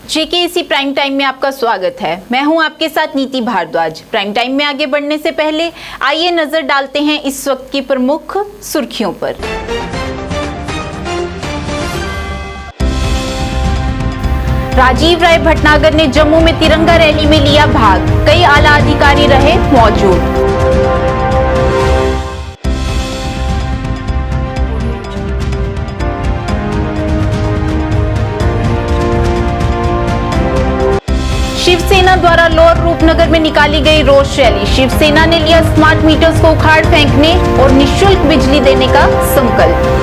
जेकेएसी prime time में आपका स्वागत है। मैं हूं आपके साथ नीति भारद्वाज। प्राइम टाइम में आगे बढ़ने से पहले आइए नजर डालते हैं इस वक्त की प्रमुख सुर्खियों पर। राजीव राय भटनागर ने जम्मू में तिरंगा रैली में लिया भाग, कई आला अधिकारी रहे मौजूद। शिवसेना द्वारा लोअर रूपनगर में निकाली गई रोष रैली। शिवसेना ने लिया स्मार्ट मीटर्स को उखाड़ फेंकने और निःशुल्क बिजली देने का संकल्प।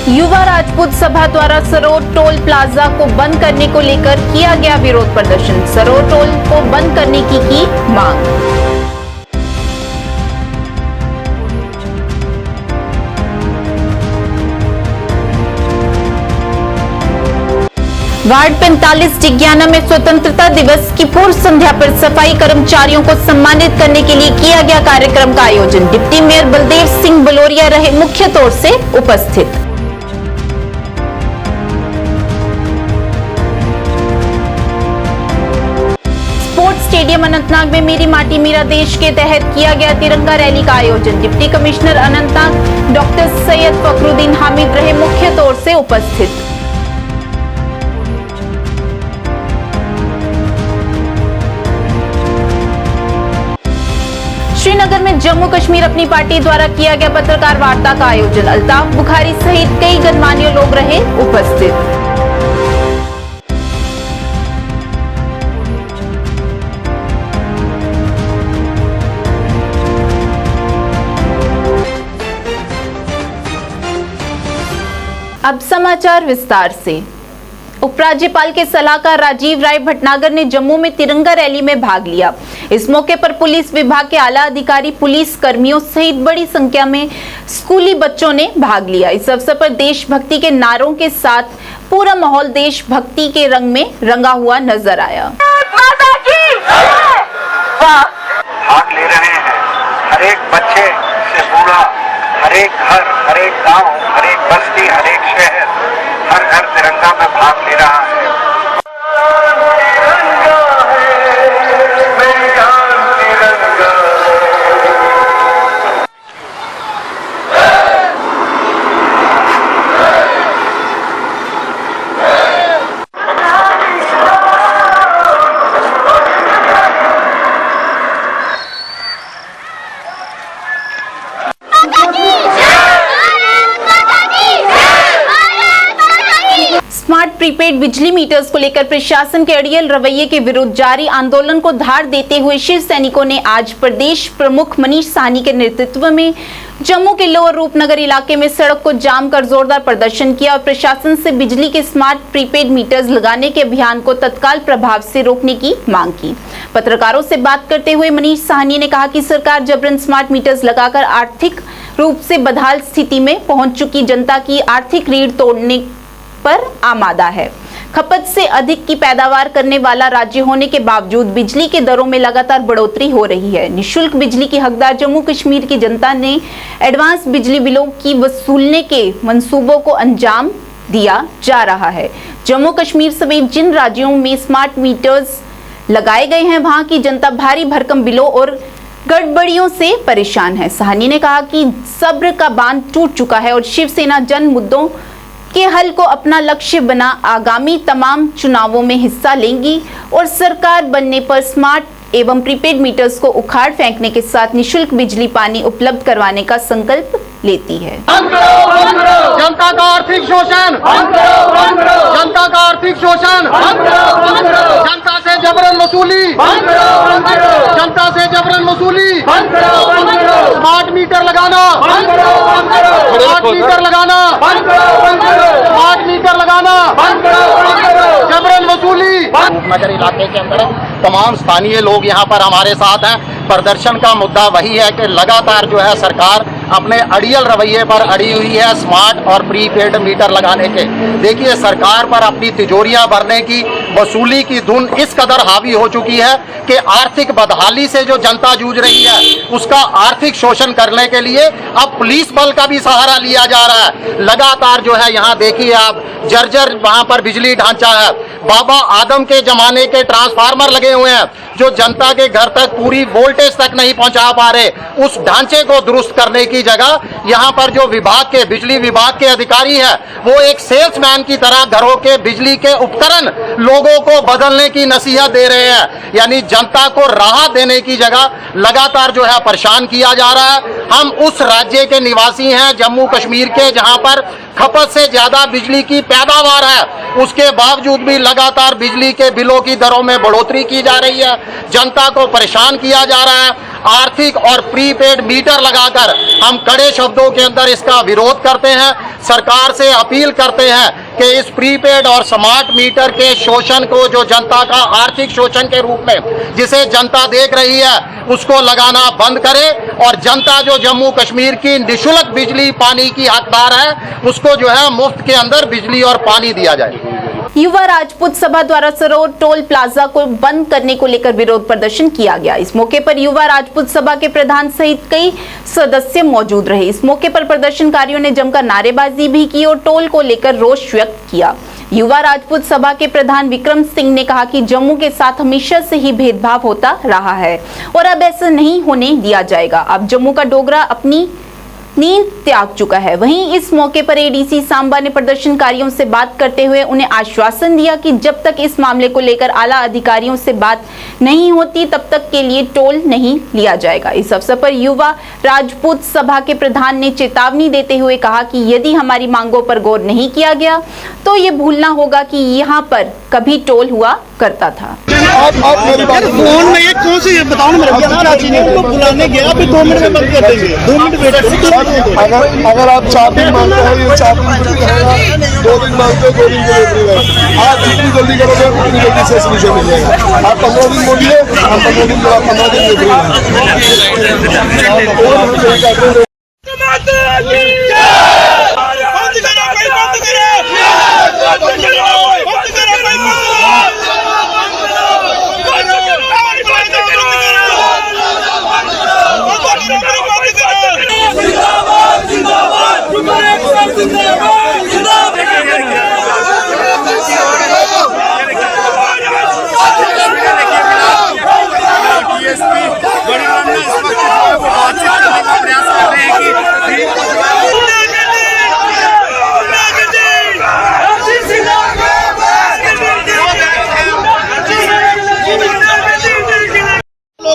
युवा राजपूत सभा द्वारा सरोर टोल प्लाजा को बंद करने को लेकर किया गया विरोध प्रदर्शन। सरोर टोल को बंद करने की मांग। वार्ड 45 टिग्याना में स्वतंत्रता दिवस की पूर्व संध्या पर सफाई कर्मचारियों को सम्मानित करने के लिए किया गया कार्यक्रम का आयोजन। डिप्टी मेयर बलदेव सिंह बलोरिया रहे मुख्य तौर से उपस्थित। स्पोर्ट्स स्टेडियम अनंतनाग में मेरी माटी मेरा देश के तहत किया गया तिरंगा रैली का आयोजन। Deputy commissioner Anantnag doctor Syed Fakhruddin Hamid रहे मुख्य तौर से उपस्थित। श्रीनगर में जम्मू कश्मीर अपनी पार्टी द्वारा किया गया पत्रकार वार्ता का आयोजन। अल्ताफ बुखारी सहित कई गणमान्य लोग रहे उपस्थित। अब समाचार विस्तार से। उपराज्यपाल के सलाहकार राजीव राय भटनागर ने जम्मू में तिरंगा रैली में भाग लिया। इस मौके पर पुलिस विभाग के आला अधिकारी, पुलिस कर्मियों सहित बड़ी संख्या में स्कूली बच्चों ने भाग लिया। इस अवसर पर देशभक्ति के नारों के साथ पूरा माहौल देशभक्ति के रंग में रंगा हुआ नजर आया। भाग ले रहे हैं हर एक बच्चे से बूढ़ा, हर एक घर, हर एक गांव, हर एक बस्ती, हर एक शहर, हर घर तिरंगा में भाग ले रहा है। स्मार्ट प्रीपेड बिजली मीटर्स को लेकर प्रशासन के अड़ियल रवैये के विरुद्ध जारी आंदोलन को धार देते हुए शिव सैनिकों ने आज प्रदेश प्रमुख मनीष साहनी के नेतृत्व में जम्मू के लोअर रूपनगर इलाके में सड़क को जाम कर जोरदार प्रदर्शन किया और प्रशासन से बिजली के स्मार्ट प्रीपेड मीटर्स लगाने के अभियान को तत्काल प्रभाव से रोकने की मांग की। पत्रकारों से बात करते हुए मनीष साहनी ने कहा कि सरकार जबरन स्मार्ट मीटर्स लगाकर आर्थिक रूप से बदहाल स्थिति में पहुंच चुकी जनता की आर्थिक रीढ़ तोड़ने पर आमादा है। खपत से अधिक की पैदावार करने वाला राज्य होने के बावजूद बिजली के दरों में लगातार बढ़ोतरी हो रही है। निःशुल्क बिजली की हकदार जम्मू कश्मीर की जनता ने एडवांस बिजली बिलों की वसूलने के मंसूबों को अंजाम दिया जा रहा है। जम्मू कश्मीर समेत जिन राज्यों में स्मार्ट मीटर्स लगाए गए हैं, वहां की जनता भारी भरकम बिलों और गड़बड़ियों से परेशान है। साहनी ने कहा कि सब्र का बांध टूट चुका है और शिवसेना जन मुद्दों के हल को अपना लक्ष्य बना आगामी तमाम चुनावों में हिस्सा लेंगी और सरकार बनने पर स्मार्ट एवं प्रीपेड मीटर्स को उखाड़ फेंकने के साथ निःशुल्क बिजली पानी उपलब्ध करवाने का संकल्प लेती है। जनता का आर्थिक शोषण, जनता का आर्थिक शोषण, जनता से जबरन वसूली, जनता से जबरन वसूली, स्मार्ट मीटर लगाना, स्मार्ट मीटर लगाना, स्मार्ट मीटर लगाना, जबरन वसूली। रूपनगर इलाके के अंदर तमाम स्थानीय लोग यहाँ पर हमारे साथ हैं। प्रदर्शन का मुद्दा वही है कि लगातार जो है सरकार अपने अड़ियल रवैये पर अड़ी हुई है स्मार्ट और प्रीपेड मीटर लगाने के। देखिए, सरकार पर अपनी तिजोरियां भरने की, वसूली की धुन इस कदर हावी हो चुकी है कि आर्थिक बदहाली से जो जनता जूझ रही है उसका आर्थिक शोषण करने के लिए अब पुलिस बल का भी सहारा लिया जा रहा है। लगातार जो है यहाँ देखिए आप, जर्जर वहां पर बिजली ढांचा है, बाबा आदम के जमाने के ट्रांसफार्मर लगे हुए हैं जो जनता के घर तक पूरी वोल्टेज तक नहीं पहुंचा पा रहे। उस ढांचे को दुरुस्त करने की जगह यहाँ पर जो विभाग के, बिजली विभाग के अधिकारी है वो एक सेल्समैन की तरह घरों के बिजली के उपकरण लोगों को बदलने की नसीहत दे रहे हैं। यानी जनता को राहत देने की जगह लगातार जो है परेशान किया जा रहा है। हम उस राज्य के निवासी हैं, जम्मू कश्मीर के, जहां पर खपत से ज्यादा बिजली की पैदावार है, उसके बावजूद भी लगातार बिजली के बिलों की दरों में बढ़ोतरी की जा रही है, जनता को परेशान किया जा रहा है। आर्थिक और प्रीपेड मीटर लगाकर हम कड़े शब्दों के अंदर इसका विरोध करते हैं। सरकार से अपील करते हैं कि इस प्रीपेड और स्मार्ट मीटर के शोषण को, जो जनता का आर्थिक शोषण के रूप में जिसे जनता देख रही है, उसको लगाना बंद करे और जनता जो जम्मू कश्मीर की निःशुल्क बिजली पानी की हकदार है उसको जो है मुफ्त के अंदर बिजली और पानी दिया जाए। युवा राजपूत सभा द्वारा सरोवर टोल प्लाजा को बंद करने को लेकर विरोध प्रदर्शन किया गया। इस मौके पर युवा राजपूत सभा के प्रधान सहित कई सदस्य मौजूद रहे। इस मौके पर प्रदर्शनकारियों ने जमकर नारेबाजी भी की और टोल को लेकर रोष व्यक्त किया। युवा राजपूत सभा के प्रधान विक्रम सिंह ने कहा कि जम्मू के साथ हमेशा से ही भेदभाव होता रहा है और अब ऐसा नहीं होने दिया जाएगा। अब जम्मू का डोगरा अपनी नींद त्याग चुका है। वहीं इस मौके पर एडीसी सांबा ने प्रदर्शनकारियों से बात करते हुए उन्हें आश्वासन दिया कि जब तक इस मामले को लेकर आला अधिकारियों से बात नहीं होती तब तक के लिए टोल नहीं लिया जाएगा। इस अवसर पर युवा राजपूत सभा के प्रधान ने चेतावनी देते हुए कहा कि यदि हमारी मांगों पर गौर नहीं किया गया तो ये भूलना होगा कि यहाँ पर कभी टोल हुआ करता था। आप मेरी बात फोन में ये कौन सी बताओ ना, मेरे बुलाने गया अभी 2 मिनट में बंद कर देंगे, 2 मिनट वेट। अगर आप 4 दिन मांगते हो, ये 4 दिन 2 दिन मांगते हो, 2 दिन डिलीवरी आप जितनी जल्दी करोगे उतनी जल्दी से सोल्यूशन मिल जाएगा। आप 15 दिन बोलिए, हम 15 दिन 15 दिन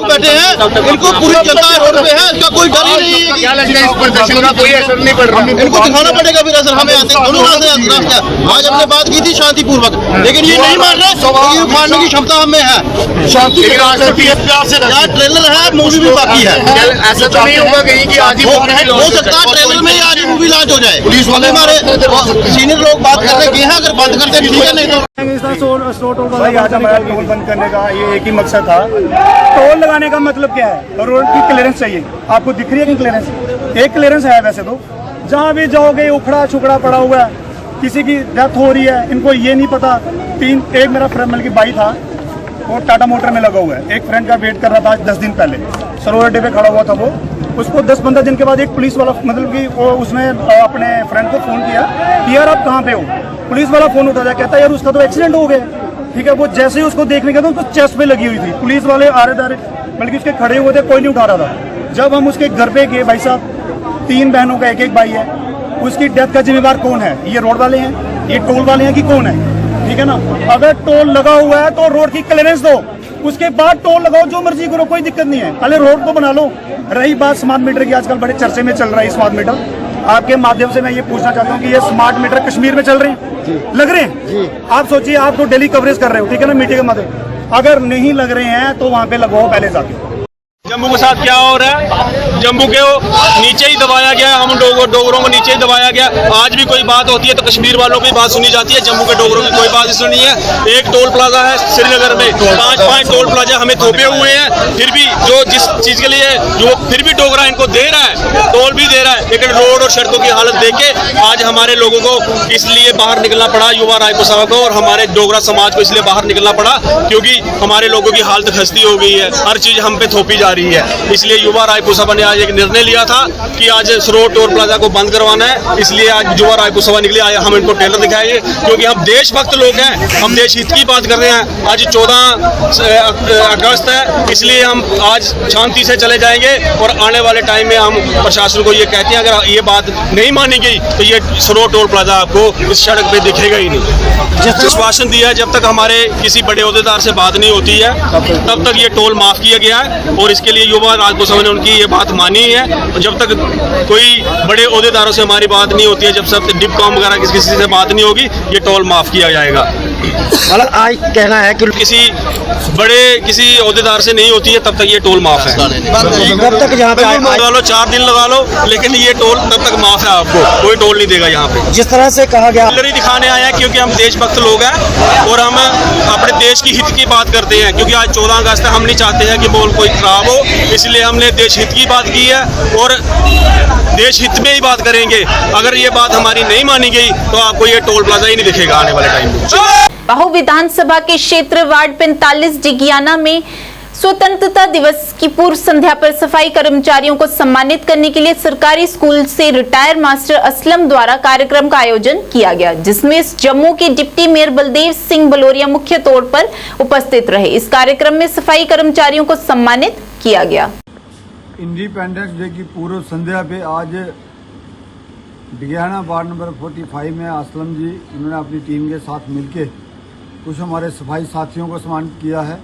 बैठे हैं, इनको पूरी जनता रोड पे है, इसका कोई डर ही नहीं है। क्या लगता है इस प्रदर्शन का कोई असर नहीं पड़ रहा? इनको दिखाना पड़ेगा फिर असर। हमें आते दोनों आज हमने बात की थी शांतिपूर्वक, लेकिन ये नहीं मान रहे। उखाड़ने की क्षमता हमें है। शांति यहाँ ट्रेलर है, मूवी भी बाकी है। ऐसा तो नहीं होगा कहीं कि आज ही हो सकता है ट्रेलर में आज ही मूवी लॉन्च हो जाए। पुलिस वाले हमारे सीनियर लोग बात कर रहे हैं, अगर बंद करते ठीक है, नहीं तो भाई आज हमारा टोल बंद करने का ये एक ही मकसद था। टोल लगाने का मतलब क्या है? रोड की क्लियरेंस चाहिए। आपको दिख रही है कि क्लियरेंस? एक क्लियरेंस है वैसे तो, जहाँ भी जाओगे उखड़ा छुकड़ा पड़ा हुआ है, किसी की डेथ हो रही है, इनको ये नहीं पता। एक मेरा फ्रेंड मतलब की भाई था, वो टाटा मोटर में लगा हुआ है, एक फ्रेंड का वेट कर रहा था आज 10 दिन पहले, सरोवर अड्डे पे खड़ा हुआ था वो। उसको 10-15 दिन के बाद एक पुलिस वाला मतलब कि वो उसने अपने फ्रेंड को फ़ोन किया कि यार आप कहाँ पे हो? पुलिस वाला फ़ोन उठा जाए, कहता है यार उसका तो एक्सीडेंट हो गया। ठीक है, वो जैसे ही उसको देखने गया तो उसको चेस्ट पे लगी हुई थी। पुलिस वाले आ रहे बल्कि उसके खड़े हुए थे, कोई नहीं उठा रहा था। जब हम उसके घर पे गए, भाई साहब 3 बहनों का एक भाई है, उसकी डेथ का जिम्मेदार कौन है? ये रोड वाले हैं, ये टोल वाले हैं कि कौन है? ठीक है ना, अगर टोल लगा हुआ है तो रोड की क्लियरेंस दो, उसके बाद टोल लगाओ, जो मर्जी करो, कोई दिक्कत नहीं है। पहले रोड को बना लो। रही बात स्मार्ट मीटर की, आजकल बड़े चर्चे में चल रहा है स्मार्ट मीटर। आपके माध्यम से मैं ये पूछना चाहता हूँ कि ये स्मार्ट मीटर कश्मीर में चल रहे हैं, लग रहे हैं? आप सोचिए, आप तो डेली कवरेज कर रहे हो, ठीक है ना, मीडिया के माध्यम। अगर नहीं लग रहे हैं तो वहाँ पे लगाओ पहले जाके। जम्मू के साथ क्या हो रहा है? जम्मू के नीचे ही दबाया गया, हम डोगरों को नीचे ही दबाया गया। आज भी कोई बात होती है तो कश्मीर वालों की बात सुनी जाती है, जम्मू के डोगरों की कोई बात नहीं सुनी है। एक टोल प्लाजा है श्रीनगर में, 5 टोल प्लाजा हमें थोपे हुए हैं, फिर भी जो जिस चीज के लिए जो फिर भी डोगरा इनको दे रहा है, टोल भी दे दे रहा है, लेकिन रोड और सड़कों की हालत देख के आज हमारे लोगों को इसलिए बाहर निकलना पड़ा, युवा रायपुर सभा को और हमारे डोगरा समाज को इसलिए बाहर निकलना पड़ा क्योंकि हमारे लोगों की हालत खस्ती हो गई है, हर चीज हम पे थोपी जा रही है। इसलिए युवा रायपुर सभा ने आज एक निर्णय लिया था कि आज सरोड टोल प्लाजा को बंद करवाना है। इसलिए आज युवा रायपुर सभा निकली, आए हम इनको टेलर दिखाएंगे क्योंकि हम देशभक्त लोग हैं, हम देश हित की बात कर रहे हैं। आज 14 अगस्त है, इसलिए हम आज शांति से चले जाएंगे और आने वाले टाइम में हम प्रशासन को ये कहते हैं अगर ये बात नहीं मानी गई तो ये सरोड टोल प्लाजा आपको इस सड़क पे दिखेगा ही नहीं। जिस आश्वासन दिया है जब तक हमारे किसी बड़े ओहदेदार से बात नहीं होती है तब तक ये टोल माफ किया गया है और इसके लिए युवा रायपुर सभा ने उनकी ये बात मानी है। और जब तक कोई बड़े ओहदेदारों से हमारी बात नहीं होती है, जब तक डिपकॉम वगैरह किसी से बात नहीं होगी, ये टोल माफ किया जाएगा। मतलब आज कहना है कि किसी ओहदेदार से नहीं होती है तब तक ये टोल माफ है। कब तक यहाँ पे लगा लो 4 दिन लगा लो, लेकिन ये टोल तब तक माफ है, आपको कोई टोल नहीं देगा यहाँ पे। जिस तरह से कहा गया ही दिखाने आए हैं क्योंकि हम देशभक्त लोग हैं और हम अपने देश की हित की बात करते हैं क्योंकि आज 14 अगस्त है, हम नहीं चाहते हैं कि माहौल कोई खराब हो, इसलिए हमने देश हित की बात की है और देश हित में ही बात करेंगे। अगर ये बात हमारी नहीं मानी गई तो आपको ये टोल प्लाजा ही नहीं दिखेगा आने वाले टाइम में। बाहु विधानसभा के क्षेत्र वार्ड 45 जिगियाना में स्वतंत्रता दिवस की पूर्व संध्या पर सफाई कर्मचारियों को सम्मानित करने के लिए सरकारी स्कूल से रिटायर मास्टर असलम द्वारा कार्यक्रम का आयोजन किया गया, जिसमें जम्मू के डिप्टी मेयर बलदेव सिंह बलोरिया मुख्य तौर पर उपस्थित रहे। इस कार्यक्रम में सफाई कर्मचारियों को सम्मानित किया गया। इंडिपेंडेंस डे की पूर्व संध्या पे आज जिगियाना वार्ड नंबर 45 में असलम जी उन्होंने अपनी टीम के साथ मिलके कुछ हमारे सफाई साथियों को सम्मानित किया है,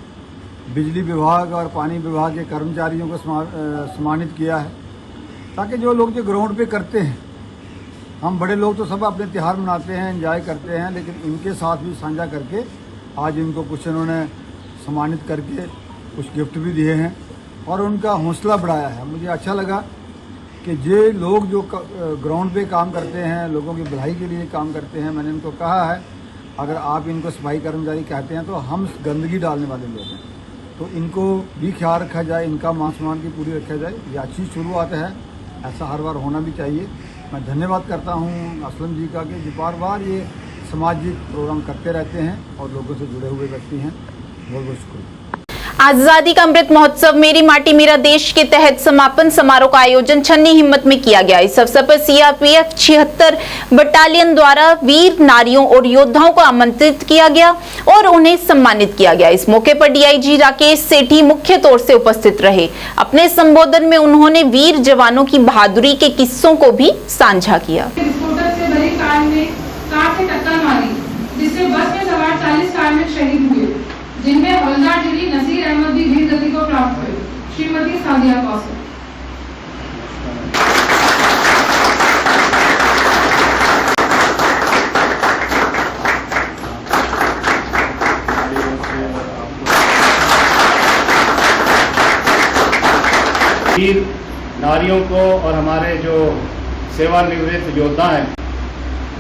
बिजली विभाग और पानी विभाग के कर्मचारियों को सम्मानित किया है, ताकि जो लोग जो ग्राउंड पे करते हैं, हम बड़े लोग तो सब अपने त्यौहार मनाते हैं, एंजॉय करते हैं, लेकिन इनके साथ भी साझा करके आज इनको कुछ इन्होंने सम्मानित करके कुछ गिफ्ट भी दिए हैं और उनका हौसला बढ़ाया है। मुझे अच्छा लगा कि ये लोग जो ग्राउंड पे काम करते हैं, लोगों की भलाई के लिए काम करते हैं, मैंने इनको कहा है अगर आप इनको सफाई कर्मचारी कहते हैं तो हम गंदगी डालने वाले लोग हैं, तो इनको भी ख्याल रखा जाए, इनका मान सम्मान की पूरी रखा जाए। ये अच्छी शुरुआत है, ऐसा हर बार होना भी चाहिए। मैं धन्यवाद करता हूँ असलम जी का कि बार बार ये सामाजिक प्रोग्राम करते रहते हैं और लोगों से जुड़े हुए व्यक्ति हैं। बहुत बहुत शुक्रिया। आजादी का अमृत महोत्सव मेरी माटी मेरा देश के तहत समापन समारोह का आयोजन छन्नी हिम्मत में किया गया। इस अवसर पर सीआरपीएफ 76 बटालियन द्वारा वीर नारियों और योद्धाओं को आमंत्रित किया गया और उन्हें सम्मानित किया गया। इस मौके पर डीआईजी राकेश सेठी मुख्य तौर से उपस्थित रहे। अपने संबोधन में उन्होंने वीर जवानों की बहादुरी के किस्सों को भी साझा किया। जिससे बस में सवार 40 कार्मिक शहीद हुए, जिनमें हवलदार ढिली नसीर अहमद भी वीर गति को प्राप्त हुए। श्रीमती सादिया कौसर। वीर नारियों को और हमारे जो सेवानिवृत्त योद्धा हैं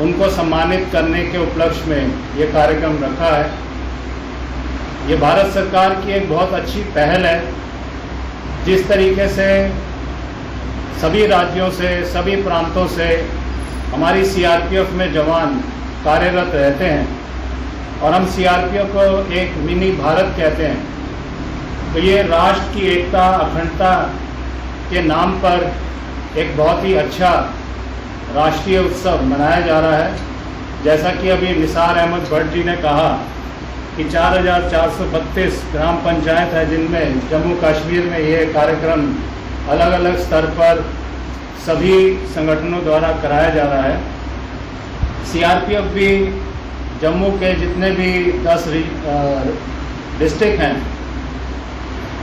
उनको सम्मानित करने के उपलक्ष्य में ये कार्यक्रम रखा है। ये भारत सरकार की एक बहुत अच्छी पहल है। जिस तरीके से सभी राज्यों से, सभी प्रांतों से हमारी सीआरपीएफ में जवान कार्यरत रहते हैं और हम सीआरपीएफ को एक मिनी भारत कहते हैं, तो ये राष्ट्र की एकता, अखंडता के नाम पर एक बहुत ही अच्छा राष्ट्रीय उत्सव मनाया जा रहा है। जैसा कि अभी निसार अहमद भट्ट जी ने कहा कि 4432 ग्राम पंचायत है जिनमें जम्मू कश्मीर में ये कार्यक्रम अलग अलग स्तर पर सभी संगठनों द्वारा कराया जा रहा है। सीआरपीएफ भी जम्मू के जितने भी 10 डिस्ट्रिक्ट हैं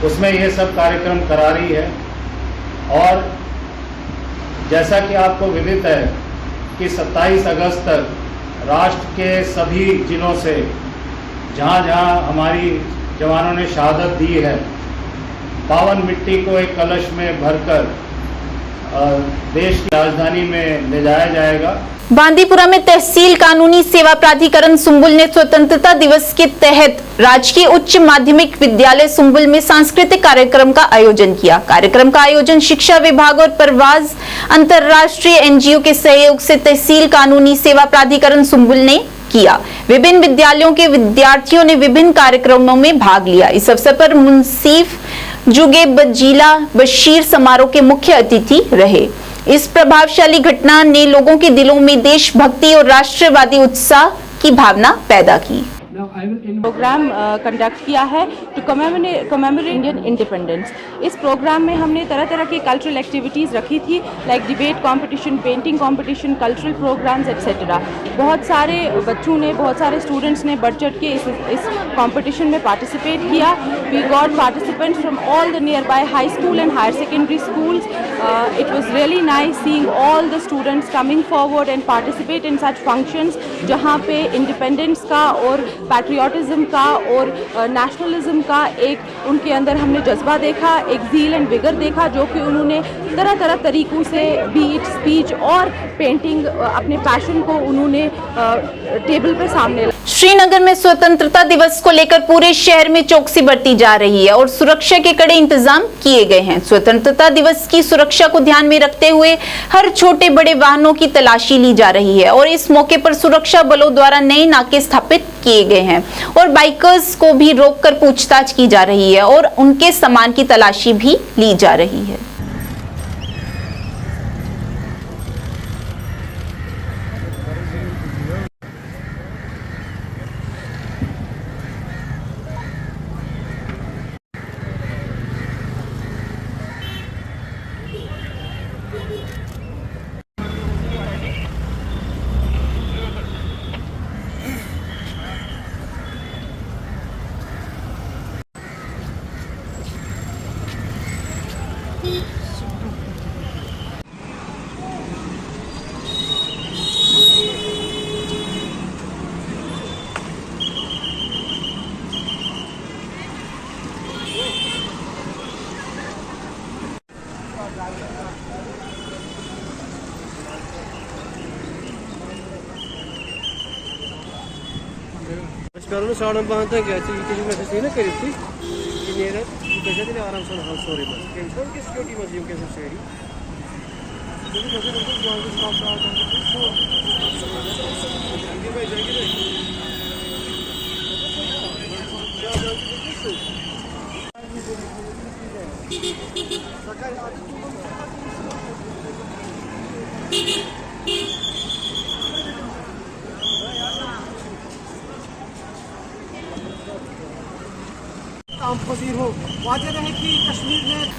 उसमें ये सब कार्यक्रम करा रही है। और जैसा कि आपको विदित है कि 27 अगस्त तक राष्ट्र के सभी जिलों से जहाँ जहाँ हमारी जवानों ने शहादत दी है, पावन मिट्टी को एक कलश में भरकर और देश की राजधानी में ले जाया जाएगा। बांदीपुरा में तहसील कानूनी सेवा प्राधिकरण सुंबुल ने स्वतंत्रता दिवस के तहत राजकीय उच्च माध्यमिक विद्यालय सुंबुल में सांस्कृतिक कार्यक्रम का आयोजन किया। कार्यक्रम का आयोजन शिक्षा विभाग और परवाज अंतर्राष्ट्रीय एनजीओ के सहयोग से तहसील कानूनी सेवा प्राधिकरण सुंबुल ने किया। विभिन्न विद्यालयों के विद्यार्थियों ने विभिन्न कार्यक्रमों में भाग लिया। इस अवसर पर मुंसीफ जुगे बजीला बशीर समारोह के मुख्य अतिथि रहे। इस प्रभावशाली घटना ने लोगों के दिलों में देशभक्ति और राष्ट्रवादी उत्साह की भावना पैदा की। प्रोग्राम कंडक्ट किया है टू कमेमोरेट इंडियन इंडिपेंडेंस। इस प्रोग्राम में हमने तरह तरह की कल्चरल एक्टिविटीज़ रखी थी, like debate competition, painting competition, cultural programmes etcetera. बहुत सारे बच्चों ने, बहुत सारे स्टूडेंट्स ने बढ़ चढ़ के इस कंपटीशन में पार्टिसिपेट किया। We got participants from all the nearby high school and higher secondary schools. It was really nice seeing all the students coming forward and participate in such functions, जहाँ पे independence का और patriotism का और nationalism का एक उनके अंदर हमने जज्बा देखा, एक ज़ील एंड विगर देखा, जो कि उन्होंने तरह तरह तरीक़ों से बीट, स्पीच और पेंटिंग अपने पैशन को उन्होंने टेबल पे सामने। श्रीनगर में स्वतंत्रता दिवस को लेकर पूरे शहर में चौकसी बरती जा रही है और सुरक्षा के कड़े इंतजाम किए गए हैं। स्वतंत्रता दिवस की सुरक्षा को ध्यान में रखते हुए हर छोटे बड़े वाहनों की तलाशी ली जा रही है और इस मौके पर सुरक्षा बलों द्वारा नए नाके स्थापित किए गए हैं और बाइकर्स को भी रोककर पूछताछ की जा रही है और उनके सामान की तलाशी भी ली जा रही है।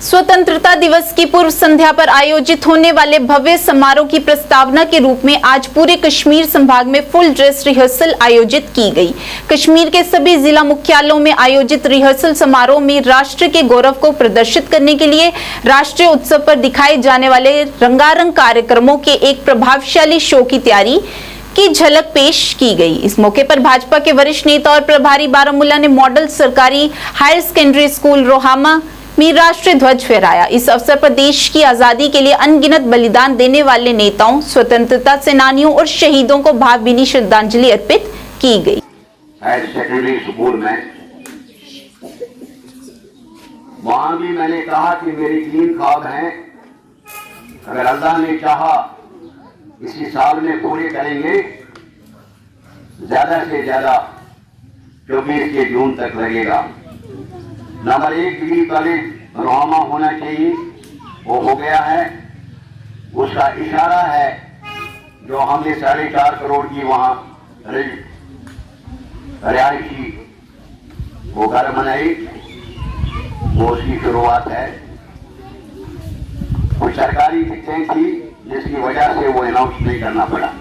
स्वतंत्रता दिवस की पूर्व संध्या पर आयोजित होने वाले भव्य समारोह की प्रस्तावना के रूप में आज पूरे कश्मीर संभाग में फुल ड्रेस रिहर्सल आयोजित की गई। कश्मीर के सभी जिला मुख्यालयों में आयोजित रिहर्सल समारोह में राष्ट्र के गौरव को प्रदर्शित करने के लिए राष्ट्रीय उत्सव पर दिखाए जाने वाले रंगारंग कार्यक्रमों के एक प्रभावशाली शो की तैयारी की झलक पेश की गई। इस मौके पर भाजपा के वरिष्ठ नेता और प्रभारी बारामूला ने मॉडल सरकारी हायर सेकेंडरी स्कूल रोहामा में राष्ट्रीय ध्वज फहराया। इस अवसर पर देश की आजादी के लिए अनगिनत बलिदान देने वाले नेताओं, स्वतंत्रता सेनानियों और शहीदों को भावभीनी श्रद्धांजलि अर्पित की गई। हायर सेकेंडरी स्कूल में वहां भी मैंने कहा कि मेरी 3 ख्वाब हैं, अगर अल्लाह ने चाहा इसी साल में पूरे करेंगे, ज्यादा से ज्यादा 24 के जून तक लगेगा। नंबर 1 डिग्री कॉलेज रोहामा होना चाहिए, वो हो गया है। उसका इशारा है जो हमने 4.5 करोड़ की वहां रिहायशी वो घर बनाई, वो उसकी शुरुआत है। कुछ सरकारी शिक्षाएं थी जिसकी वजह से वो अनाउंस नहीं करना पड़ा।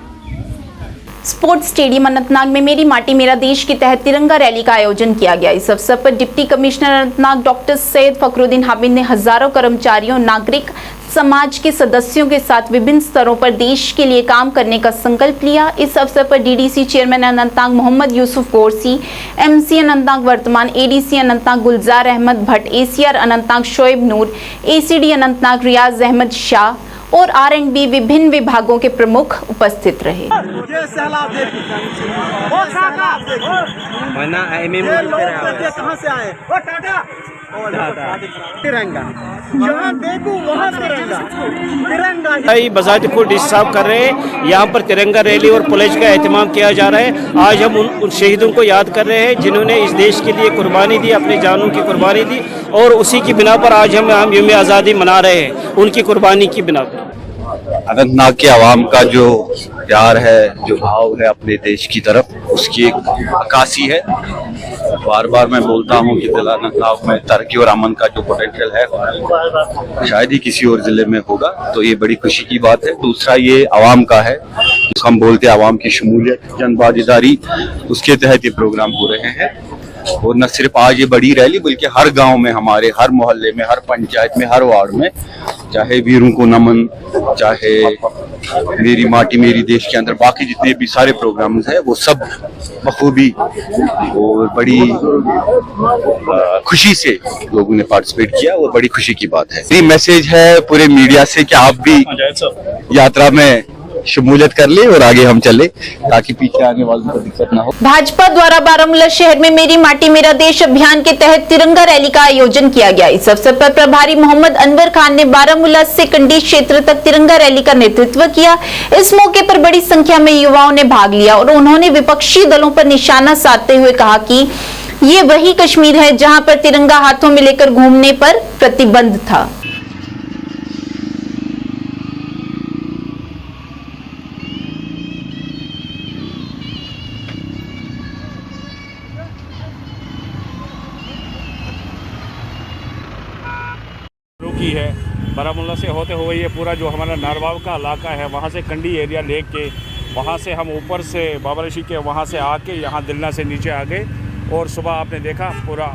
स्पोर्ट्स स्टेडियम अनंतनाग में मेरी माटी मेरा देश के तहत तिरंगा रैली का आयोजन किया गया। इस अवसर पर deputy commissioner Anantnag doctor Syed Fakhruddin Hamid ने हजारों कर्मचारियों, नागरिक समाज के सदस्यों के साथ विभिन्न स्तरों पर देश के लिए काम करने का संकल्प लिया। इस अवसर पर डीडीसी चेयरमैन अनंतनाग मोहम्मद यूसुफ गोरसी, एमसी अनंतनाग वर्तमान एडीसी अनंतनाग गुलजार अहमद भट्ट, एसीआर अनंतनाग शोएब नूर, एसीडी अनंतनाग रियाज अहमद शाह और R&B विभिन्न विभागों के प्रमुख उपस्थित रहे। कहाँ से आए? तिरंगा जहाँ देखो वहाँ तिरंगा तिरंगा। बजाते खुद डिस्टर्ब कर रहे हैं। यहाँ पर तिरंगा रैली और पुलिस का एहतमाम किया जा रहा है। आज हम उन शहीदों को याद कर रहे हैं जिन्होंने इस देश के लिए कुर्बानी दी, अपनी जानों की कुर्बानी दी, और उसी की बिना पर आज हम यौम आज़ादी मना रहे हैं, उनकी कुर्बानी की बिना पर। अनंतनाग के आवाम का जो प्यार है, जो भाव है अपने देश की तरफ, उसकी एक अक्कासी है। बार बार मैं बोलता हूँ कि अनंतनाग में तरक्की और अमन का जो पोटेंशियल है शायद ही किसी और जिले में होगा, तो ये बड़ी खुशी की बात है। दूसरा ये आवाम का है, जिसको हम बोलते हैं आवाम की शमूलियत, जनभागीदारी, उसके तहत ये प्रोग्राम हो रहे हैं। और न सिर्फ आज ये बड़ी रैली, बल्कि हर गांव में, हमारे हर मोहल्ले में, हर पंचायत में, हर वार्ड में, चाहे वीरों को नमन, चाहे मेरी माटी मेरी देश के अंदर बाकी जितने भी सारे प्रोग्राम्स हैं, वो सब बखूबी और बड़ी खुशी से लोगों ने पार्टिसिपेट किया। वो बड़ी खुशी की बात है। ये मैसेज है पूरे मीडिया से कि आप भी यात्रा में शमूलियत कर ले और आगे हम चले, ताकि पीछे आने वालों को दिक्कत ना हो। भाजपा द्वारा बारामूला शहर में मेरी माटी मेरा देश अभियान के तहत तिरंगा रैली का आयोजन किया गया। इस अवसर पर प्रभारी मोहम्मद अनवर खान ने बारामूला से कंडी क्षेत्र तक तिरंगा रैली का नेतृत्व किया। इस मौके पर बड़ी संख्या में युवाओं ने भाग लिया और उन्होंने विपक्षी दलों पर निशाना साधते हुए कहा कि ये वही कश्मीर है जहां पर तिरंगा हाथों में लेकर घूमने पर प्रतिबंध था। की है बारामूला से होते हुए ये पूरा जो हमारा नारवाव का इलाका है, वहाँ से कंडी एरिया लेके, वहाँ से हम ऊपर से बाबरशी के वहाँ से आके यहाँ दिलना से नीचे आ गए। और सुबह आपने देखा पूरा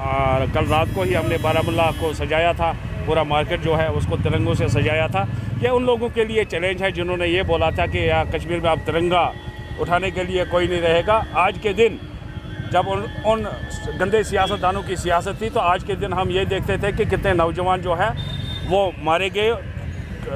कल रात को ही हमने बारामूला को सजाया था, पूरा मार्केट जो है उसको तिरंगों से सजाया था। ये उन लोगों के लिए चैलेंज है जिन्होंने ये बोला था कि यहाँ कश्मीर में अब तिरंगा उठाने के लिए कोई नहीं रहेगा। आज के दिन जब उन गंदे सियासतदानों की सियासत थी, तो आज के दिन हम ये देखते थे कि कितने नौजवान जो है वो मारे गए,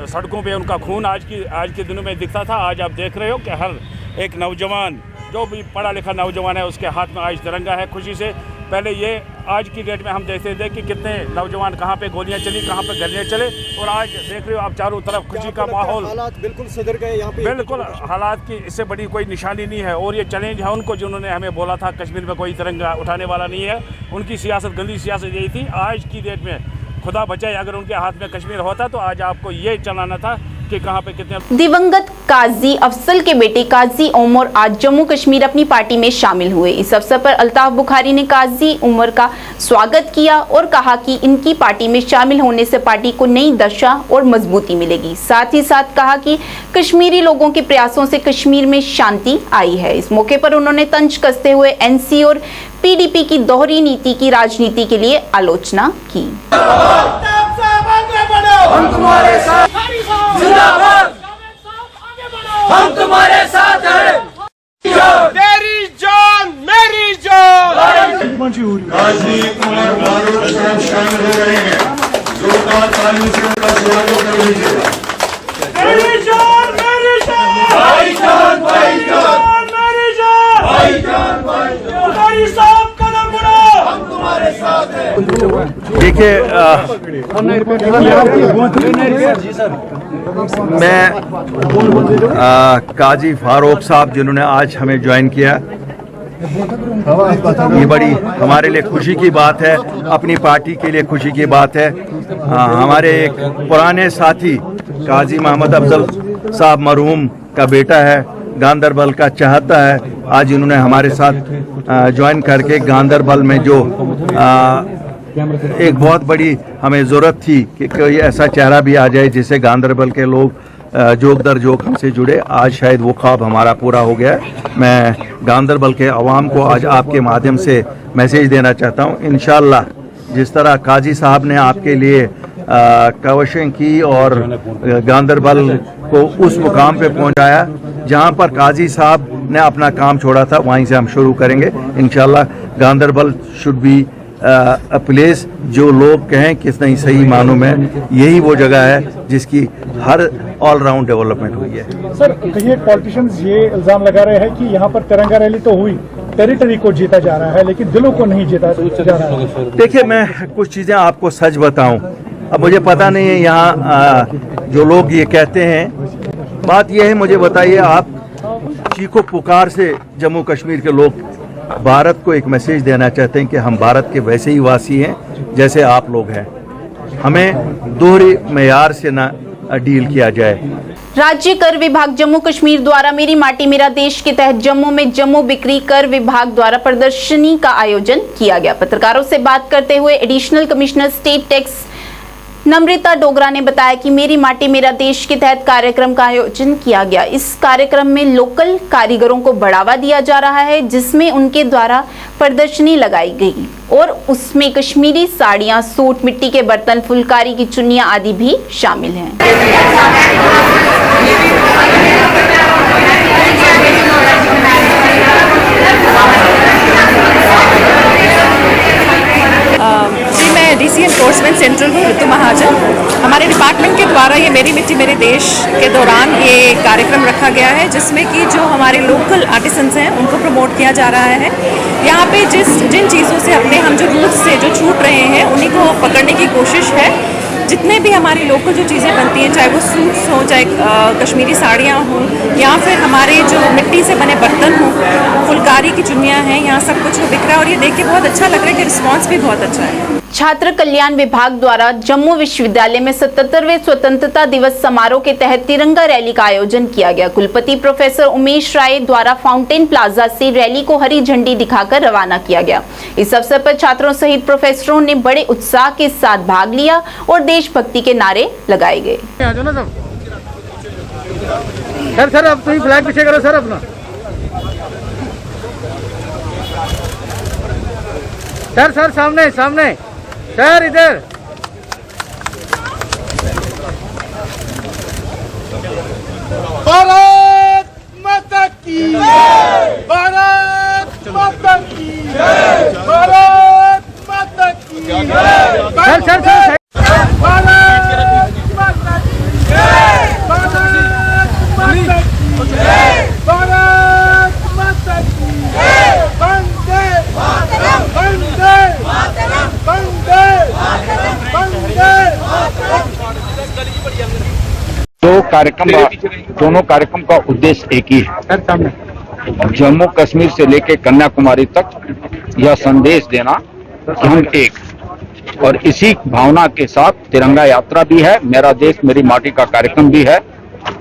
सड़कों पे उनका खून आज के दिनों में दिखता था। आज आप देख रहे हो कि हर एक नौजवान, जो भी पढ़ा लिखा नौजवान है, उसके हाथ में आज तिरंगा है खुशी से। पहले ये आज की डेट में हम देखते थे कि कितने नौजवान कहाँ पे गोलियां चली, कहाँ पे गलियां चले, और आज देख रहे हो आप चारों तरफ खुशी का माहौल। हालात बिल्कुल सुधर गए यहाँ पे, बिल्कुल हालात की इससे बड़ी कोई निशानी नहीं है। और ये चैलेंज है उनको जिन्होंने हमें बोला था कश्मीर में कोई तिरंगा उठाने वाला नहीं है। उनकी सियासत, गंदी सियासत यही थी। आज की डेट में खुदा बचाए अगर उनके हाथ में कश्मीर होता तो आज आपको ये चलाना था कि कहां पे कितने। दिवंगत काजी अफजल के बेटे काजी उमर आज जम्मू कश्मीर अपनी पार्टी में शामिल हुए। इस अवसर पर अल्ताफ बुखारी ने काजी उमर का स्वागत किया और कहा कि इनकी पार्टी में शामिल होने से पार्टी को नई दशा और मजबूती मिलेगी। साथ ही साथ कहा कि कश्मीरी लोगों के प्रयासों से कश्मीर में शांति आई है। इस मौके पर उन्होंने तंज कसते हुए एनसी और पीडीपी की दोहरी नीति की राजनीति के लिए आलोचना की। हम तुम्हारे साथ, हम तुम्हारे साथ हैं। तेरी जान मेरी जान। काजी उमर फारूक साहब शामिल हो रहे हैं। जोरदार तालियों से उनका स्वागत कर लीजिएगा। तेरी जान मेरी जान, भाई जान भाई जान मेरी जान, भाई जान भाई जान। तुम्हारी साथ कदम बढ़ाओ, हम तुम्हारे साथ हैं। देखिए मैं काजी फारूक साहब जिन्होंने आज हमें ज्वाइन किया, ये बड़ी हमारे लिए खुशी की बात है, अपनी पार्टी के लिए खुशी की बात है। हमारे एक पुराने साथी काजी मोहम्मद अफजल साहब मरहूम का बेटा है, गांदरबल का चाहता है, आज इन्होंने हमारे साथ ज्वाइन करके गांदरबल में जो एक बहुत बड़ी हमें ज़रूरत थी कि कोई ऐसा चेहरा भी आ जाए जिससे गांदरबल के लोग जोक दर जोक हमसे जुड़े। आज शायद वो ख्वाब हमारा पूरा हो गया। मैं गांदरबल के अवाम को आज आपके माध्यम से मैसेज देना चाहता हूँ, इंशाअल्लाह जिस तरह काजी साहब ने आपके लिए कवशें की और गांदरबल को उस मुकाम पे पहुंचाया जहां पर काजी साहब ने अपना काम छोड़ा था, वहीं से हम शुरू करेंगे इंशाअल्लाह। गांदरबल शुड बी प्लेस जो लोग कहें कि नहीं सही मानों में यही वो जगह है जिसकी हर ऑलराउंड डेवलपमेंट हुई है। सर कई पॉलिटिशियंस ये इल्जाम लगा रहे हैं कि यहाँ पर तिरंगा रैली तो हुई, टेरिटरी को जीता जा रहा है लेकिन दिलों को नहीं जीता जा रहा है। देखिए मैं कुछ चीज़ें आपको सच बताऊं, अब मुझे पता नहीं है यहाँ जो लोग ये कहते हैं, बात यह है मुझे बताइए आप चीखो पुकार से जम्मू कश्मीर के लोग भारत को एक मैसेज देना चाहते हैं कि हम भारत के वैसे ही वासी हैं जैसे आप लोग हैं, हमें दोहरे मेयार से ना डील किया जाए। राज्य कर विभाग जम्मू कश्मीर द्वारा मेरी माटी मेरा देश के तहत जम्मू में जम्मू बिक्री कर विभाग द्वारा प्रदर्शनी का आयोजन किया गया। पत्रकारों से बात करते हुए एडिशनल कमिश्नर स्टेट टैक्स नम्रता डोगरा ने बताया कि मेरी माटी मेरा देश के तहत कार्यक्रम का आयोजन किया गया। इस कार्यक्रम में लोकल कारीगरों को बढ़ावा दिया जा रहा है, जिसमें उनके द्वारा प्रदर्शनी लगाई गई और उसमें कश्मीरी साड़ियां, सूट, मिट्टी के बर्तन, फुलकारी की चुन्नियां आदि भी शामिल हैं। जी मैं डीसी एनफोर्समेंट सेंट्रल हूँ, ऋतु महाजन। हमारे डिपार्टमेंट के द्वारा ये मेरी मिट्टी मेरे देश के दौरान ये कार्यक्रम रखा गया है, जिसमें कि जो हमारे लोकल आर्टिसंस हैं उनको प्रमोट किया जा रहा है। यहाँ पे जिन चीज़ों से अपने हम जो रूट्स से जो छूट रहे हैं उन्हीं को पकड़ने की कोशिश है। जितने भी हमारी लोकल जो चीज़ें बनती हैं, चाहे वो सूट्स हों, चाहे कश्मीरी साड़ियाँ हों, या फिर हमारे जो मिट्टी से बने बर्तन हों, फुलकारी की चुन्नियाँ हैं, यहाँ सब कुछ बिक रहा है और ये देख के बहुत अच्छा लग रहा है कि रिस्पॉन्स भी बहुत अच्छा है। छात्र कल्याण विभाग द्वारा जम्मू विश्वविद्यालय में 77वें स्वतंत्रता दिवस समारोह के तहत तिरंगा रैली का आयोजन किया गया। कुलपति प्रोफेसर उमेश राय द्वारा फाउंटेन प्लाजा से रैली को हरी झंडी दिखाकर रवाना किया गया। इस अवसर पर छात्रों सहित प्रोफेसरों ने बड़े उत्साह के साथ भाग लिया और देशभक्ति के नारे लगाए गए। सर अब तुम फ्लैग पीछे करो सर अपना। सर सामने सर इधर। भारत माता की जय, भारत माता की जय, भारत माता की जय। सर भारत माता की जय, भारत माता की जय, भारत माता की जय। वंदे मातरम, वंदे मातरम, वंदे मातरम, वंदे मातरम। दोनों कार्यक्रम का उद्देश्य एक ही है, जम्मू कश्मीर से लेकर कन्याकुमारी तक यह संदेश देना कि हम एक, और इसी भावना के साथ तिरंगा यात्रा भी है, मेरा देश मेरी माटी का कार्यक्रम भी है।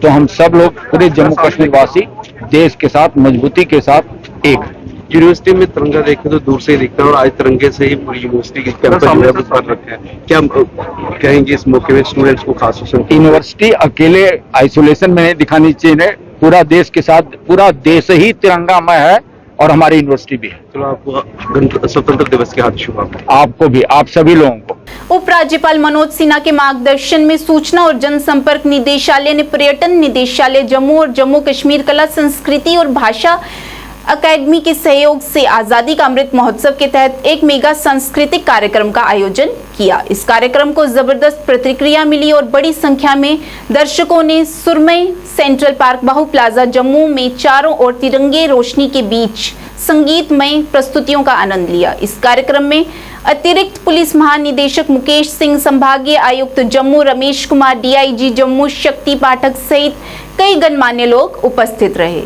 तो हम सब लोग पूरे जम्मू कश्मीर वासी देश के साथ मजबूती के साथ एक। यूनिवर्सिटी में तिरंगा देखें तो दूर से ही दिखता है और आज तिरंगे से ही पूरी यूनिवर्सिटी की कैंपस जो है वो भर रखा है। क्या कहेंगे इस मौके में स्टूडेंट्स को खास तौर से? यूनिवर्सिटी अकेले आइसोलेशन में नहीं दिखानी चाहिए, पूरा देश के साथ, पूरा देश ही तिरंगामय है और हमारी यूनिवर्सिटी भी है। चलो आपको स्वतंत्र दिवस की हार्दिक शुभकामनाएं। आपको भी, आप सभी लोगों को। उपराज्यपाल मनोज सिन्हा के मार्गदर्शन में सूचना और जनसंपर्क निदेशालय ने पर्यटन निदेशालय जम्मू और जम्मू कश्मीर कला संस्कृति और भाषा अकेडमी के सहयोग से आजादी का अमृत महोत्सव के तहत एक मेगा सांस्कृतिक कार्यक्रम का आयोजन किया। इस कार्यक्रम को जबरदस्त प्रतिक्रिया मिली और बड़ी संख्या में दर्शकों ने सुरमई सेंट्रल पार्क बाहू प्लाजा जम्मू में चारों ओर तिरंगे रोशनी के बीच संगीतमय प्रस्तुतियों का आनंद लिया। इस कार्यक्रम में अतिरिक्त पुलिस महानिदेशक मुकेश सिंह, संभागीय आयुक्त जम्मू रमेश कुमार, डीआईजी जम्मू शक्ति पाठक सहित कई गणमान्य लोग उपस्थित रहे।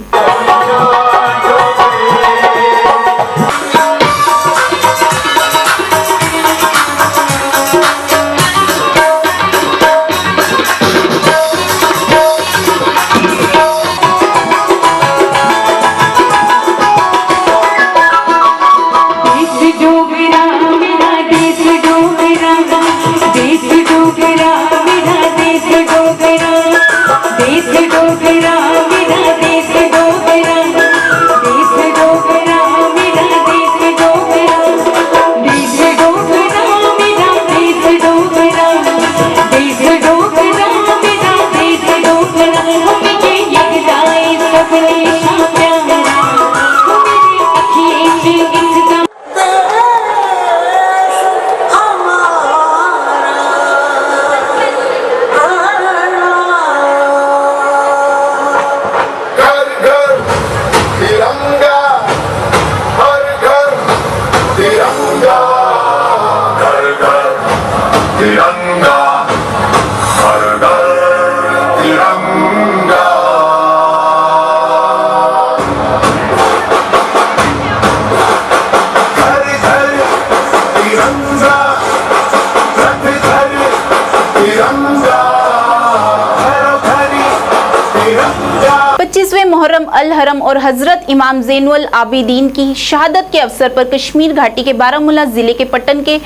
अल हरम और हजरत इमाम ज़ैनुल आबिदीन की शहादत के अवसर पर कश्मीर घाटी के बारामूला जिले के पट्टन के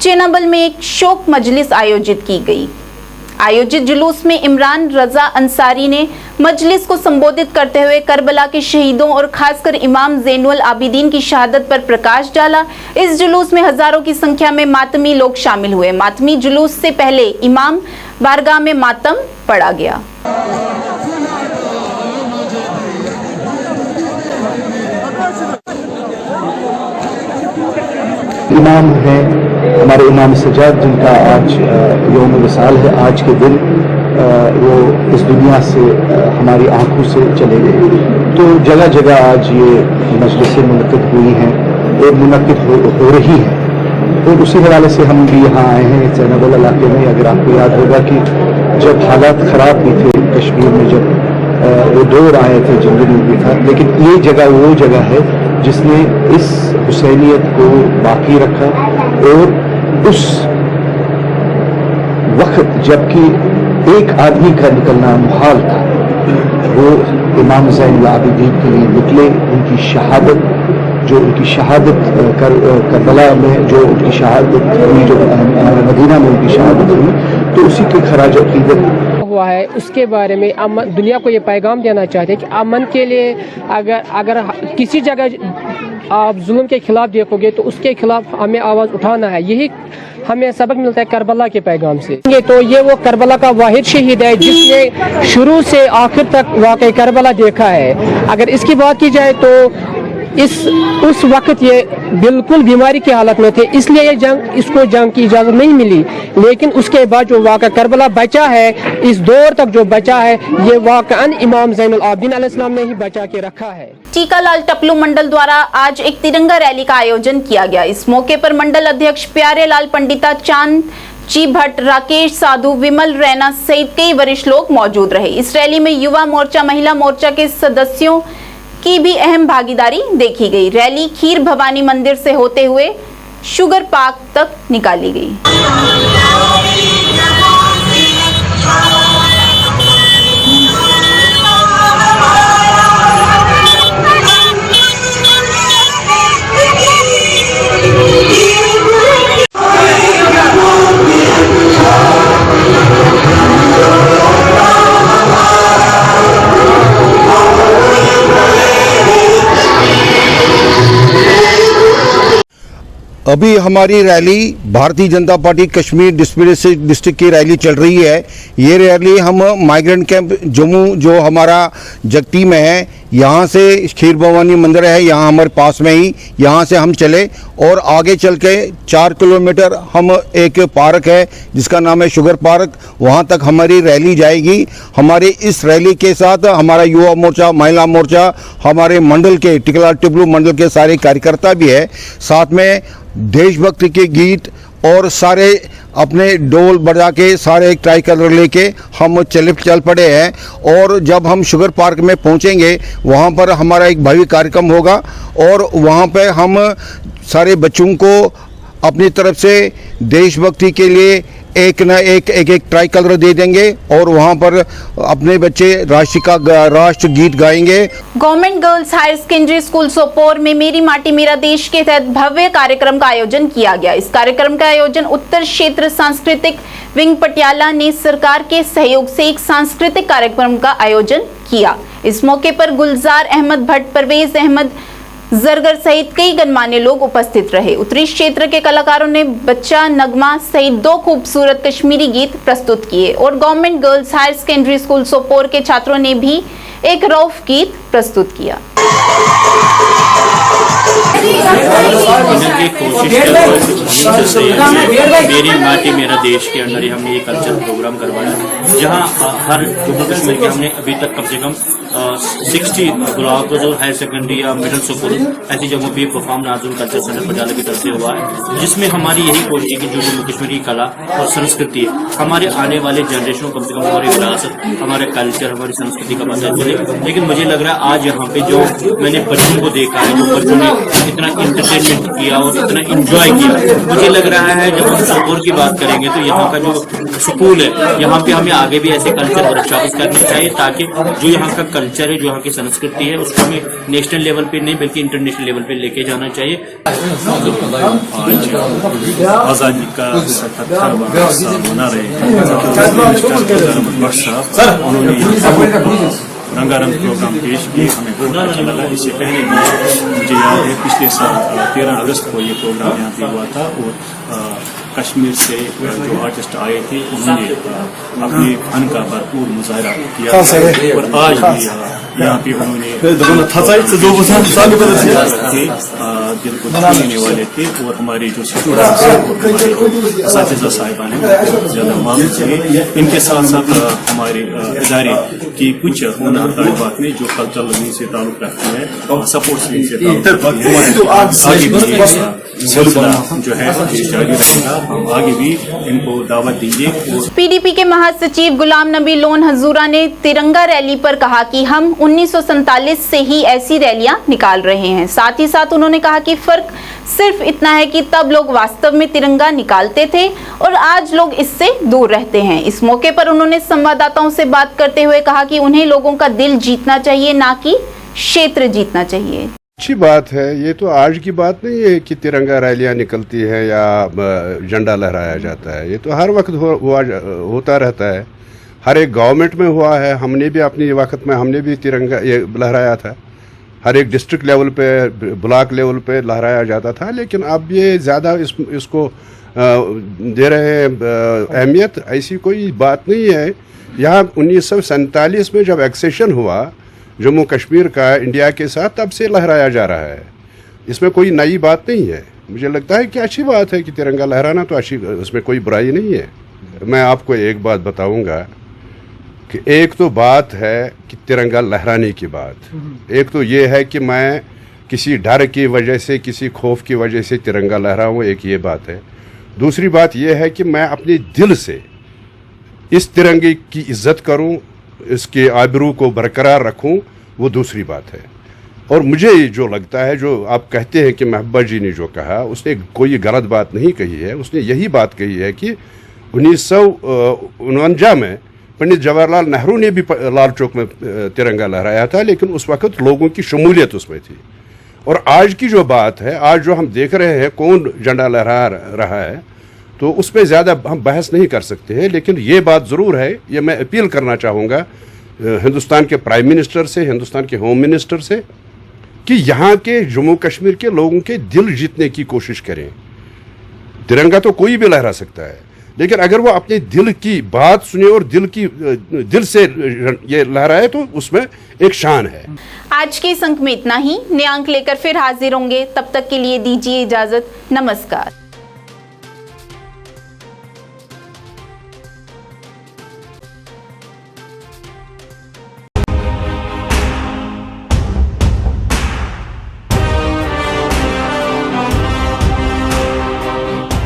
चेनाबल में एक शोक मजलिस आयोजित की गई। आयोजित जुलूस में इमरान रजा अंसारी ने मजलिस को संबोधित करते हुए करबला के शहीदों और खासकर इमाम ज़ैनुल आबिदीन की शहादत पर प्रकाश डाला। इस जुलूस में हजारों की संख्या में मातमी लोग शामिल हुए। मातमी जुलूस से पहले इमाम बारगाह में मातम पढ़ा गया। इमाम हैं हमारे इमाम सज्जाद, जिनका आज यौम विसाल है। आज के दिन वो इस दुनिया से हमारी आंखों से चले गए। तो जगह जगह आज ये मजलिसें मुनक़िद हुई हैं और मुनक़िद हो रही हैं। तो उसी हवाले से हम भी यहाँ आए हैं चेनाबल इलाके में। अगर आपको याद होगा कि जब हालात ख़राब भी थे कश्मीर में, जब वो दौर आए थे जंगल भी था, लेकिन ये जगह वो जगह है जिसने इस हुसैनियत को बाकी रखा। और उस वक्त जबकि एक आदमी का निकलना मुहाल था, वो इमाम ज़ैनुल आबिदीन के लिए निकले। उनकी शहादत, जो उनकी शहादत करबला में जो उनकी शहादत हुई, जो मदीना में उनकी शहादत हुई, तो उसी के खराज अक़ीदत हुआ है, उसके बारे में अमन, दुनिया को ये पैगाम देना चाहते हैं कि अमन के लिए अगर किसी जगह आप जुल्म के खिलाफ देखोगे तो उसके खिलाफ हमें आवाज़ उठाना है। यही हमें सबक मिलता है करबला के पैगाम से। तो ये वो करबला का वाहिद शहीद है जिसने शुरू से आखिर तक वाक़ई करबला देखा है। अगर इसकी बात की जाए तो उस वक्त ये बिल्कुल बीमारी की हालत में थे, इसलिए ये इसको जंग की इजाज़त नहीं मिली। लेकिन उसके बाद जो वाक़ा करबला बचा है, इस दौर तक जो बचा है, ये वाक़अन इमाम ज़ैनुल आबिदीन अलैहिस्सलाम ने ही बचा के रखा है। टीकालाल टपलू मंडल द्वारा आज एक तिरंगा रैली का आयोजन किया गया। इस मौके पर मंडल अध्यक्ष प्यारे लाल पंडिता, चांद जी भट्ट, राकेश साधु, विमल रैना सहित कई वरिष्ठ लोग मौजूद रहे। इस रैली में युवा मोर्चा, महिला मोर्चा के सदस्यों की भी अहम भागीदारी देखी गई। रैली खीर भवानी मंदिर से होते हुए शुगर पार्क तक निकाली गई। अभी हमारी rally Bharatiya Janata party Kashmir district की रैली चल रही है। ये रैली हम माइग्रेंट कैंप जम्मू जो हमारा जगती में है, यहाँ से खीर भवानी मंदिर है, यहाँ हमारे पास में ही, यहाँ से हम चले और आगे चल के 4 किलोमीटर हम एक पार्क है जिसका नाम है शुगर पार्क, वहाँ तक हमारी रैली जाएगी। हमारे इस रैली के साथ हमारा युवा मोर्चा, महिला मोर्चा, हमारे मंडल के टीकालाल टपलू मंडल के सारे कार्यकर्ता भी है। साथ में देशभक्ति के गीत और सारे अपने डोल बजा के सारे एक ट्राई कलर लेके हम चल पड़े हैं। और जब हम शुगर पार्क में पहुंचेंगे वहां पर हमारा एक भव्य कार्यक्रम होगा और वहां पे हम सारे बच्चों को अपनी तरफ से देशभक्ति के लिए एक ट्राई कलर दे देंगे और वहां पर अपने बच्चे राष्ट्र गीत गाएंगे। Government girls higher secondary school Sopore में मेरी माटी मेरा देश के तहत भव्य कार्यक्रम का आयोजन किया गया। इस कार्यक्रम का आयोजन उत्तर क्षेत्र सांस्कृतिक विंग पटियाला ने सरकार के सहयोग से एक सांस्कृतिक कार्यक्रम का आयोजन किया। इस मौके पर गुलजार अहमद भट्ट, परवेज अहमद जरगर सहित कई गणमान्य लोग उपस्थित रहे। उत्तरी क्षेत्र के कलाकारों ने बच्चा नगमा सहित 2 खूबसूरत कश्मीरी गीत प्रस्तुत किए और government girls higher secondary school Sopore के छात्रों ने भी एक रौफ गीत प्रस्तुत किया। मेरी माटी मेरा देश के अंदर ही हमने ये कल्चर प्रोग्राम करवाया, जहां हर जम्मू कश्मीर के हमने अभी तक कम से कम 60 ब्लॉक और हायर सेकेंडरी या मिडिल स्कूल ऐसी जगहों पे परफॉर्म नाज़ुन कल्चर सेंटर पटियाला की तरफ से हुआ है, जिसमें हमारी यही कोशिश है कि जो जम्मू कश्मीर की कला और संस्कृति है, हमारे आने वाले जनरेशनों कम से कम हमारी विरासत, हमारे कल्चर, हमारी संस्कृति का पता चले। लेकिन मुझे लग रहा है आज यहाँ पे जो मैंने बच्चों को देखा है, जो बच्चों ने इतना इंटरटेनमेंट किया और इतना इंजॉय किया। मुझे लग रहा है जब हम सोपोर की बात करेंगे तो यहाँ का जो स्कूल है, यहाँ पे हमें आगे भी ऐसे कल्चर वर्कशॉप करने चाहिए ताकि जो यहाँ का कल्चर है, जो यहाँ की संस्कृति है, उसको हमें नेशनल लेवल पे नहीं बल्कि इंटरनेशनल लेवल पे लेके जाना चाहिए। आज़ादी का 77वां वर्ष मना रहे हैं। उन्होंने रंगारंग प्रोग्राम पेश किए, हमें बहुत अच्छा लगा। इससे पहले मुझे याद है पिछले साल 13 अगस्त को ये प्रोग्राम यहाँ पे हुआ था और कश्मीर से जो आर्टिस्ट आए थे उन्होंने अपने फन का भरपूर मुजाहरा किया और आज भी यहाँ पे उन्होंने दिल को छूने वाले थे और हमारे जो स्टूडेंट्स और साथिया साहिबान हैं ज़्यादा मालूम थे। इनके साथ साथ हमारे इदारे की कुछ होनहार तालिबात ने जो कल्चरल विंग से ताल्लुक रखते हैं, सपोर्ट्स विंग से ताल्लुक रखते हैं, सिलसिला जो है जारी रहेगा। हम आगे भी इनको दावत देंगे। पीडीपी के महासचिव गुलाम नबी लोन हजूरा ने तिरंगा रैली पर कहा कि हम 1947 से ही ऐसी रैलियां निकाल रहे हैं। साथ ही साथ उन्होंने कहा कि फर्क सिर्फ इतना है कि तब लोग वास्तव में तिरंगा निकालते थे और आज लोग इससे दूर रहते हैं। इस मौके पर उन्होंने संवाददाताओं से बात करते हुए कहा कि उन्हें लोगों का दिल जीतना चाहिए, ना कि क्षेत्र जीतना चाहिए। अच्छी बात है, ये तो आज की बात नहीं है कि तिरंगा रैलियां निकलती है या झंडा लहराया जाता है। ये तो हर वक्त होता रहता है, हर एक गवर्नमेंट में हुआ है। हमने भी अपने वक्त में हमने भी तिरंगा ये लहराया था, हर एक डिस्ट्रिक्ट लेवल पे, ब्लॉक लेवल पे लहराया जाता था। लेकिन अब ये ज़्यादा इसको दे रहे हैं अहमियत, ऐसी कोई बात नहीं है। यहाँ 1947 में जब एक्सेशन हुआ जम्मू कश्मीर का इंडिया के साथ, तब से लहराया जा रहा है। इसमें कोई नई बात नहीं है। मुझे लगता है कि अच्छी बात है कि तिरंगा लहराना तो अच्छी, उसमें कोई बुराई नहीं है। मैं आपको एक बात बताऊंगा कि एक तो बात है कि तिरंगा लहराने की बात, एक तो ये है कि मैं किसी डर की वजह से, किसी खौफ की वजह से तिरंगा लहराऊँ, एक ये बात है। दूसरी बात यह है कि मैं अपने दिल से इस तिरंगे की इज्जत करूं, इसके आबरू को बरकरार रखूं, वो दूसरी बात है। और मुझे जो लगता है, जो आप कहते हैं कि महबूबा जी ने जो कहा, उसने कोई गलत बात नहीं कही है। उसने यही बात कही है कि 1949 में पंडित जवाहरलाल नेहरू ने भी लाल चौक में तिरंगा लहराया था, लेकिन उस वक्त लोगों की शमूलियत उसमें थी। और आज की जो बात है, आज जो हम देख रहे हैं कौन झंडा लहरा रहा है, तो उस पर ज़्यादा हम बहस नहीं कर सकते हैं। लेकिन ये बात ज़रूर है, ये मैं अपील करना चाहूँगा हिंदुस्तान के प्राइम मिनिस्टर से, हिंदुस्तान के होम मिनिस्टर से, कि यहाँ के जम्मू कश्मीर के लोगों के दिल जीतने की कोशिश करें। तिरंगा तो कोई भी लहरा सकता है, लेकिन अगर वो अपने दिल की बात सुने और दिल से ये लहराए तो उसमें एक शान है। आज के इस अंक में इतना ही। नए अंक लेकर फिर हाजिर होंगे, तब तक के लिए दीजिए इजाजत। नमस्कार।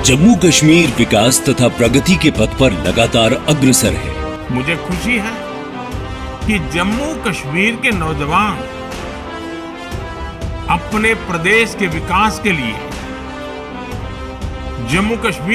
जम्मू कश्मीर विकास तथा प्रगति के पथ पर लगातार अग्रसर है। मुझे खुशी है कि जम्मू कश्मीर के नौजवान अपने प्रदेश के विकास के लिए जम्मू कश्मीर